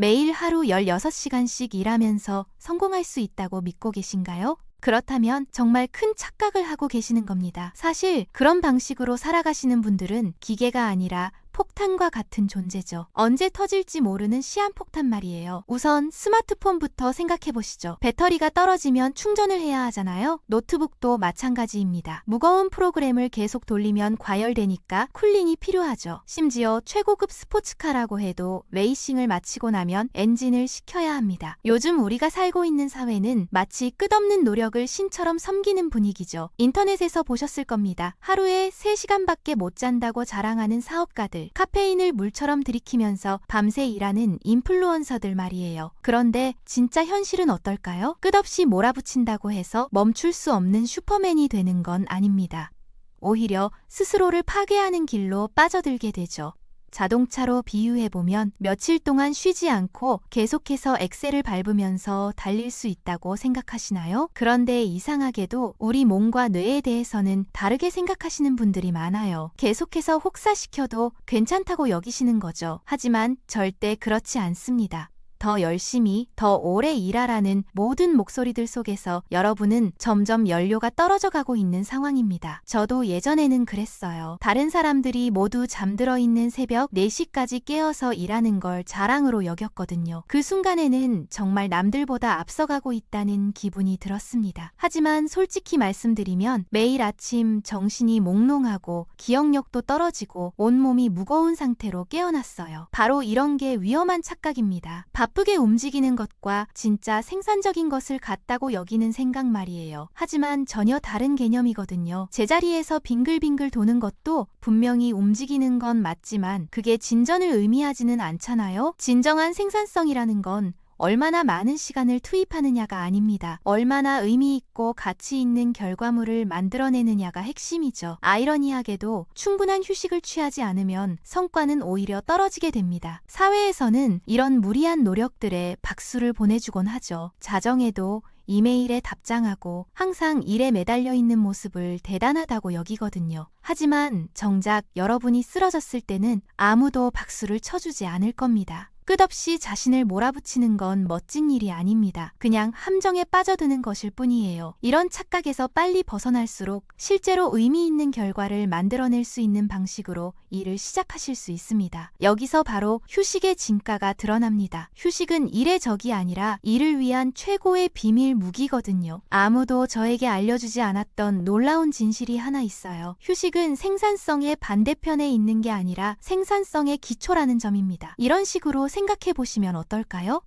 매일 하루 16시간씩 일하면서 성공할 수 있다고 믿고 계신가요? 그렇다면 정말 큰 착각을 하고 계시는 겁니다. 사실 그런 방식으로 살아가시는 분들은 기계가 아니라 폭탄과 같은 존재죠. 언제 터질지 모르는 시한폭탄 말이에요. 우선 스마트폰부터 생각해보시죠. 배터리가 떨어지면 충전을 해야 하잖아요. 노트북도 마찬가지입니다. 무거운 프로그램을 계속 돌리면 과열되니까 쿨링이 필요하죠. 심지어 최고급 스포츠카라고 해도 레이싱을 마치고 나면 엔진을 식혀야 합니다. 요즘 우리가 살고 있는 사회는 마치 끝없는 노력을 신처럼 섬기는 분위기죠. 인터넷에서 보셨을 겁니다. 하루에 3시간밖에 못 잔다고 자랑하는 사업가들, 카페인을 물처럼 들이키면서 밤새 일하는 인플루언서들 말이에요. 그런데 진짜 현실은 어떨까요? 끝없이 몰아붙인다고 해서 멈출 수 없는 슈퍼맨이 되는 건 아닙니다. 오히려 스스로를 파괴하는 길로 빠져들게 되죠. 자동차로 비유해보면 며칠 동안 쉬지 않고 계속해서 엑셀을 밟으면서 달릴 수 있다고 생각하시나요? 그런데 이상하게도 우리 몸과 뇌에 대해서는 다르게 생각하시는 분들이 많아요. 계속해서 혹사시켜도 괜찮다고 여기시는 거죠. 하지만 절대 그렇지 않습니다. 더 열심히, 더 오래 일하라는 모든 목소리들 속에서 여러분은 점점 연료가 떨어져 가고 있는 상황입니다. 저도 예전에는 그랬어요. 다른 사람들이 모두 잠들어 있는 새벽 4시까지 깨어서 일하는 걸 자랑으로 여겼거든요. 그 순간에는 정말 남들보다 앞서가고 있다는 기분이 들었습니다. 하지만 솔직히 말씀드리면 매일 아침 정신이 몽롱하고 기억력도 떨어지고 온몸이 무거운 상태로 깨어났어요. 바로 이런 게 위험한 착각입니다. 바쁘게 움직이는 것과 진짜 생산적인 것을 같다고 여기는 생각 말이에요. 하지만 전혀 다른 개념이거든요. 제자리에서 빙글빙글 도는 것도 분명히 움직이는 건 맞지만 그게 진전을 의미하지는 않잖아요. 진정한 생산성이라는 건 얼마나 많은 시간을 투입하느냐가 아닙니다. 얼마나 의미 있고 가치 있는 결과물을 만들어내느냐가 핵심이죠. 아이러니하게도 충분한 휴식을 취하지 않으면 성과는 오히려 떨어지게 됩니다. 사회에서는 이런 무리한 노력들에 박수를 보내주곤 하죠. 자정에도 이메일에 답장하고 항상 일에 매달려 있는 모습을 대단하다고 여기거든요. 하지만 정작 여러분이 쓰러졌을 때는 아무도 박수를 쳐주지 않을 겁니다. 끝없이 자신을 몰아붙이는 건 멋진 일이 아닙니다. 그냥 함정에 빠져드는 것일 뿐이에요. 이런 착각에서 빨리 벗어날수록 실제로 의미 있는 결과를 만들어낼 수 있는 방식으로 일을 시작하실 수 있습니다. 여기서 바로 휴식의 진가가 드러납니다. 휴식은 일의 적이 아니라 일을 위한 최고의 비밀 무기거든요. 아무도 저에게 알려주지 않았던 놀라운 진실이 하나 있어요. 휴식은 생산성의 반대편에 있는 게 아니라 생산성의 기초라는 점입니다. 이런 식으로 생각해 보시면 어떨까요?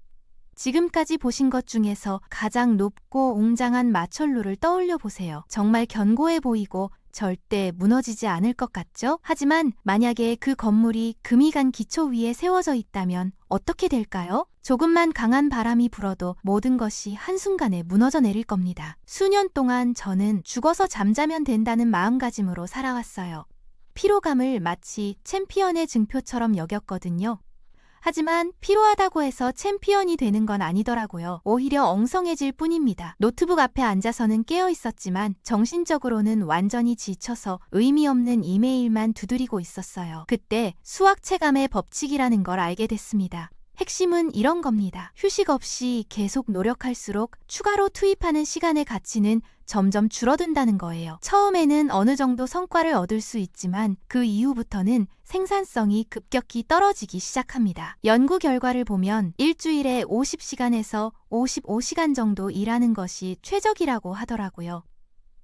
지금까지 보신 것 중에서 가장 높고 웅장한 마철루를 떠올려 보세요. 정말 견고해 보이고 절대 무너지지 않을 것 같죠? 하지만 만약에 그 건물이 금이 간 기초 위에 세워져 있다면 어떻게 될까요? 조금만 강한 바람이 불어도 모든 것이 한순간에 무너져 내릴 겁니다. 수년 동안 저는 죽어서 잠자면 된다는 마음가짐으로 살아왔어요. 피로감을 마치 챔피언의 증표처럼 여겼거든요. 하지만 피로하다고 해서 챔피언이 되는 건 아니더라고요. 오히려 엉성해질 뿐입니다. 노트북 앞에 앉아서는 깨어 있었지만 정신적으로는 완전히 지쳐서 의미 없는 이메일만 두드리고 있었어요. 그때 수학 체감의 법칙이라는 걸 알게 됐습니다. 핵심은 이런 겁니다. 휴식 없이 계속 노력할수록 추가로 투입하는 시간의 가치는 점점 줄어든다는 거예요. 처음에는 어느 정도 성과를 얻을 수 있지만 그 이후부터는 생산성이 급격히 떨어지기 시작합니다. 연구 결과를 보면 일주일에 50시간에서 55시간 정도 일하는 것이 최적이라고 하더라고요.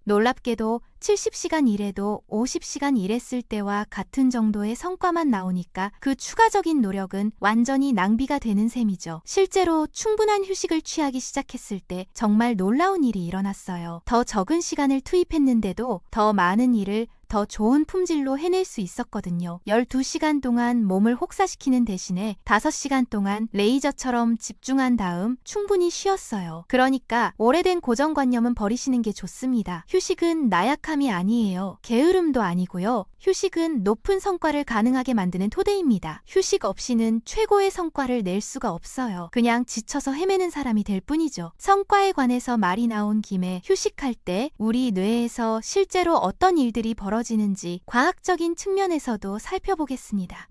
놀랍게도 70시간 일해도 50시간 일했을 때와 같은 정도의 성과만 나오니까 그 추가적인 노력은 완전히 낭비가 되는 셈이죠. 실제로 충분한 휴식을 취하기 시작했을 때 정말 놀라운 일이 일어났어요. 더 적은 시간을 투입했는데도 더 많은 일을 더 좋은 품질로 해낼 수 있었거든요. 12시간 동안 몸을 혹사시키는 대신에 5시간 동안 레이저처럼 집중한 다음 충분히 쉬었어요. 그러니까 오래된 고정관념은 버리시는 게 좋습니다. 휴식은 나약함이 아니에요. 게으름도 아니고요. 휴식은 높은 성과를 가능하게 만드는 토대입니다. 휴식 없이는 최고의 성과를 낼 수가 없어요. 그냥 지쳐서 헤매는 사람이 될 뿐이죠. 성과에 관해서 말이 나온 김에 휴식할 때 우리 뇌에서 실제로 어떤 일들이 벌어지는지 과학적인 측면에서도 살펴보겠습니다.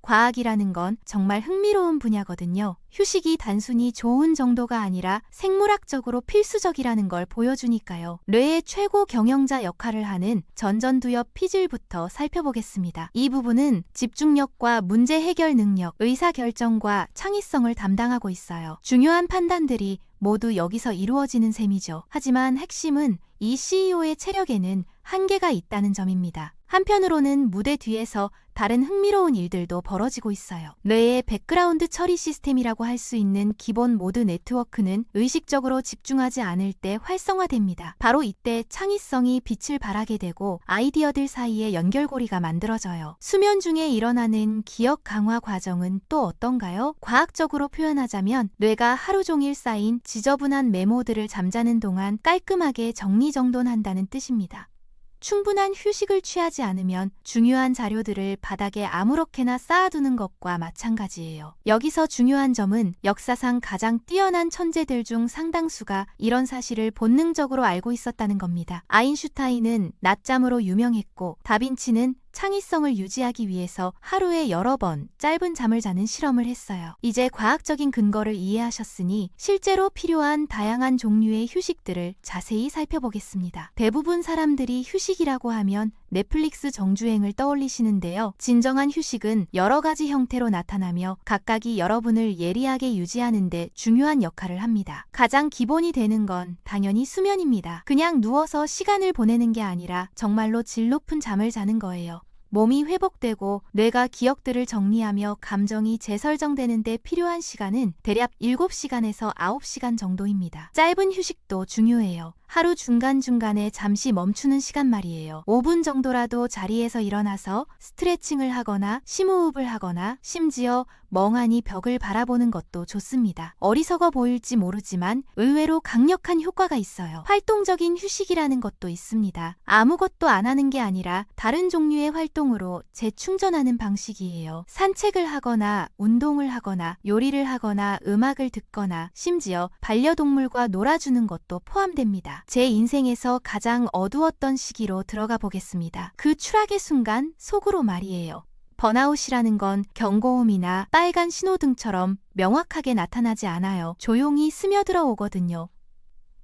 과학이라는 건 정말 흥미로운 분야거든요. 휴식이 단순히 좋은 정도가 아니라 생물학적으로 필수적이라는 걸 보여주니까요. 뇌의 최고 경영자 역할을 하는 전전두엽 피질부터 살펴보겠습니다. 이 부분은 집중력과 문제 해결 능력, 의사결정과 창의성을 담당하고 있어요. 중요한 판단들이 모두 여기서 이루어지는 셈이죠. 하지만 핵심은 이 CEO의 체력에는 한계가 있다는 점입니다. 한편으로는 무대 뒤에서 다른 흥미로운 일들도 벌어지고 있어요. 뇌의 백그라운드 처리 시스템이라고 할 수 있는 기본 모드 네트워크는 의식적으로 집중하지 않을 때 활성화됩니다. 바로 이때 창의성이 빛을 발하게 되고 아이디어들 사이에 연결고리가 만들어져요. 수면 중에 일어나는 기억 강화 과정은 또 어떤가요? 과학적으로 표현하자면 뇌가 하루 종일 쌓인 지저분한 메모들을 잠자는 동안 깔끔하게 정리정돈한다는 뜻입니다. 충분한 휴식을 취하지 않으면 중요한 자료들을 바닥에 아무렇게나 쌓아두는 것과 마찬가지예요. 여기서 중요한 점은 역사상 가장 뛰어난 천재들 중 상당수가 이런 사실을 본능적으로 알고 있었다는 겁니다. 아인슈타인은 낮잠으로 유명했고 다빈치는 창의성을 유지하기 위해서 하루에 여러 번 짧은 잠을 자는 실험을 했어요. 이제 과학적인 근거를 이해하셨으니 실제로 필요한 다양한 종류의 휴식들을 자세히 살펴보겠습니다. 대부분 사람들이 휴식이라고 하면 넷플릭스 정주행을 떠올리시는데요. 진정한 휴식은 여러 가지 형태로 나타나며 각각이 여러분을 예리하게 유지하는 데 중요한 역할을 합니다. 가장 기본이 되는 건 당연히 수면입니다. 그냥 누워서 시간을 보내는 게 아니라 정말로 질 높은 잠을 자는 거예요. 몸이 회복되고 뇌가 기억들을 정리하며 감정이 재설정되는 데 필요한 시간은 대략 7시간에서 9시간 정도입니다. 짧은 휴식도 중요해요. 하루 중간중간에 잠시 멈추는 시간 말이에요. 5분 정도라도 자리에서 일어나서 스트레칭을 하거나 심호흡을 하거나 심지어 멍하니 벽을 바라보는 것도 좋습니다. 어리석어 보일지 모르지만 의외로 강력한 효과가 있어요. 활동적인 휴식이라는 것도 있습니다. 아무것도 안 하는 게 아니라 다른 종류의 활동으로 재충전하는 방식이에요. 산책을 하거나 운동을 하거나 요리를 하거나 음악을 듣거나 심지어 반려동물과 놀아주는 것도 포함됩니다. 제 인생에서 가장 어두웠던 시기로 들어가 보겠습니다. 그 추락의 순간 속으로 말이에요. 번아웃이라는 건 경고음이나 빨간 신호등처럼 명확하게 나타나지 않아요. 조용히 스며들어 오거든요.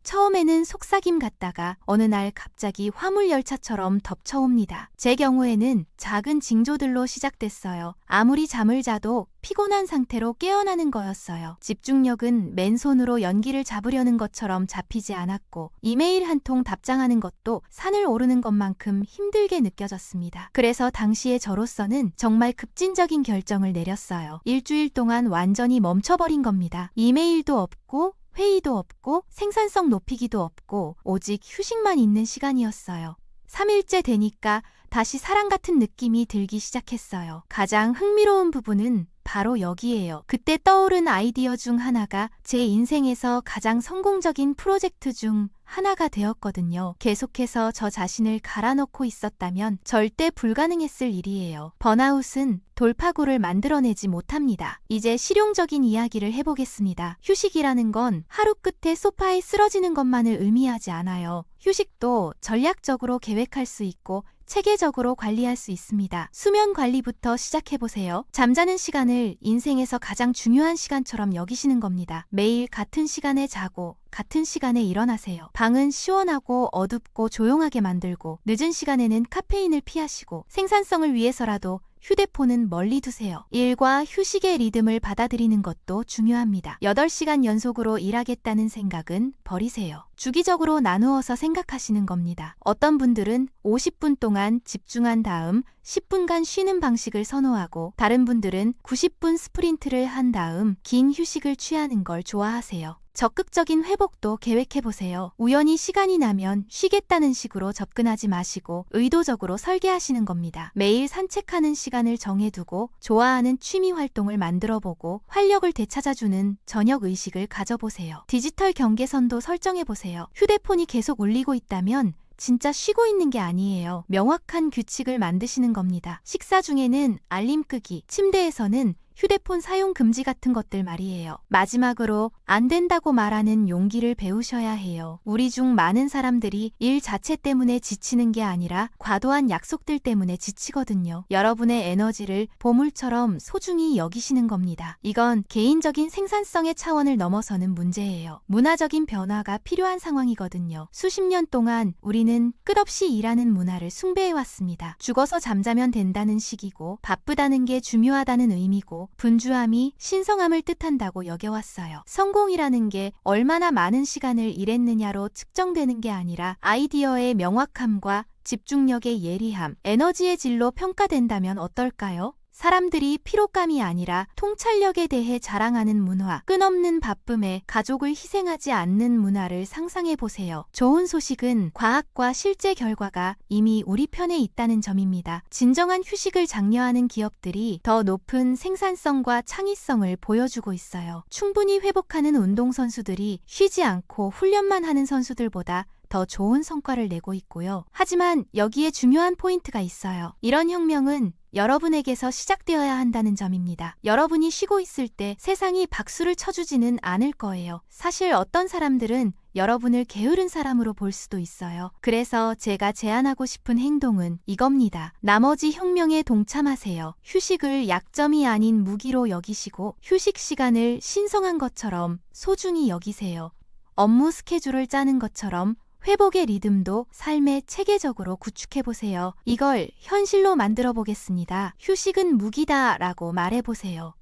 처음에는 속삭임 같다가 어느 날 갑자기 화물열차처럼 덮쳐옵니다. 제 경우에는 작은 징조들로 시작됐어요. 아무리 잠을 자도 피곤한 상태로 깨어나는 거였어요. 집중력은 맨손으로 연기를 잡으려는 것처럼 잡히지 않았고 이메일 한 통 답장하는 것도 산을 오르는 것만큼 힘들게 느껴졌습니다. 그래서 당시의 저로서는 정말 급진적인 결정을 내렸어요. 일주일 동안 완전히 멈춰버린 겁니다. 이메일도 없고 회의도 없고 생산성 높이기도 없고 오직 휴식만 있는 시간이었어요. 3일째 되니까 다시 사랑 같은 느낌이 들기 시작했어요. 가장 흥미로운 부분은 바로 여기에요. 그때 떠오른 아이디어 중 하나가 제 인생에서 가장 성공적인 프로젝트 중 하나가 되었거든요. 계속해서 저 자신을 갈아넣고 있었다면 절대 불가능했을 일이에요. 번아웃은 돌파구를 만들어내지 못합니다. 이제 실용적인 이야기를 해보겠습니다. 휴식이라는 건 하루 끝에 소파에 쓰러지는 것만을 의미하지 않아요. 휴식도 전략적으로 계획할 수 있고 체계적으로 관리할 수 있습니다. 수면 관리부터 시작해보세요. 잠자는 시간을 인생에서 가장 중요한 시간처럼 여기시는 겁니다. 매일 같은 시간에 자고 같은 시간에 일어나세요. 방은 시원하고 어둡고 조용하게 만들고 늦은 시간에는 카페인을 피하시고 생산성을 위해서라도 휴대폰은 멀리 두세요. 일과 휴식의 리듬을 받아들이는 것도 중요합니다. 8시간 연속으로 일하겠다는 생각은 버리세요. 주기적으로 나누어서 생각하시는 겁니다. 어떤 분들은 50분 동안 집중한 다음 10분간 쉬는 방식을 선호하고 다른 분들은 90분 스프린트를 한 다음 긴 휴식을 취하는 걸 좋아하세요. 적극적인 회복도 계획해보세요. 우연히 시간이 나면 쉬겠다는 식으로 접근하지 마시고 의도적으로 설계하시는 겁니다. 매일 산책하는 시간을 정해두고 좋아하는 취미 활동을 만들어보고 활력을 되찾아주는 저녁 의식을 가져보세요. 디지털 경계선도 설정해보세요. 휴대폰이 계속 울리고 있다면 진짜 쉬고 있는 게 아니에요. 명확한 규칙을 만드시는 겁니다. 식사 중에는 알림 끄기, 침대에서는 휴대폰 사용 금지 같은 것들 말이에요. 마지막으로 안 된다고 말하는 용기를 배우셔야 해요. 우리 중 많은 사람들이 일 자체 때문에 지치는 게 아니라 과도한 약속들 때문에 지치거든요. 여러분의 에너지를 보물처럼 소중히 여기시는 겁니다. 이건 개인적인 생산성의 차원을 넘어서는 문제예요. 문화적인 변화가 필요한 상황이거든요. 수십 년 동안 우리는 끝없이 일하는 문화를 숭배해왔습니다. 죽어서 잠자면 된다는 식이고 바쁘다는 게 중요하다는 의미고 분주함이 신성함을 뜻한다고 여겨왔어요. 성공이라는 게 얼마나 많은 시간을 일했느냐로 측정되는 게 아니라 아이디어의 명확함과 집중력의 예리함, 에너지의 질로 평가된다면 어떨까요? 사람들이 피로감이 아니라 통찰력에 대해 자랑하는 문화, 끝없는 바쁨에 가족을 희생하지 않는 문화를 상상해 보세요. 좋은 소식은 과학과 실제 결과가 이미 우리 편에 있다는 점입니다. 진정한 휴식을 장려하는 기업들이 더 높은 생산성과 창의성을 보여주고 있어요. 충분히 회복하는 운동선수들이 쉬지 않고 훈련만 하는 선수들보다 더 좋은 성과를 내고 있고요. 하지만 여기에 중요한 포인트가 있어요. 이런 혁명은 여러분에게서 시작되어야 한다는 점입니다. 여러분이 쉬고 있을 때 세상이 박수를 쳐주지는 않을 거예요. 사실 어떤 사람들은 여러분을 게으른 사람으로 볼 수도 있어요. 그래서 제가 제안하고 싶은 행동은 이겁니다. 나머지 혁명에 동참하세요. 휴식을 약점이 아닌 무기로 여기시고 휴식 시간을 신성한 것처럼 소중히 여기세요. 업무 스케줄을 짜는 것처럼 회복의 리듬도 삶에 체계적으로 구축해보세요. 이걸 현실로 만들어 보겠습니다. 휴식은 무기다 라고 말해보세요.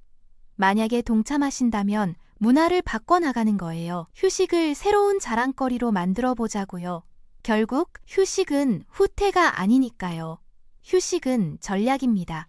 만약에 동참하신다면 문화를 바꿔나가는 거예요. 휴식을 새로운 자랑거리로 만들어 보자고요. 결국 휴식은 후퇴가 아니니까요. 휴식은 전략입니다.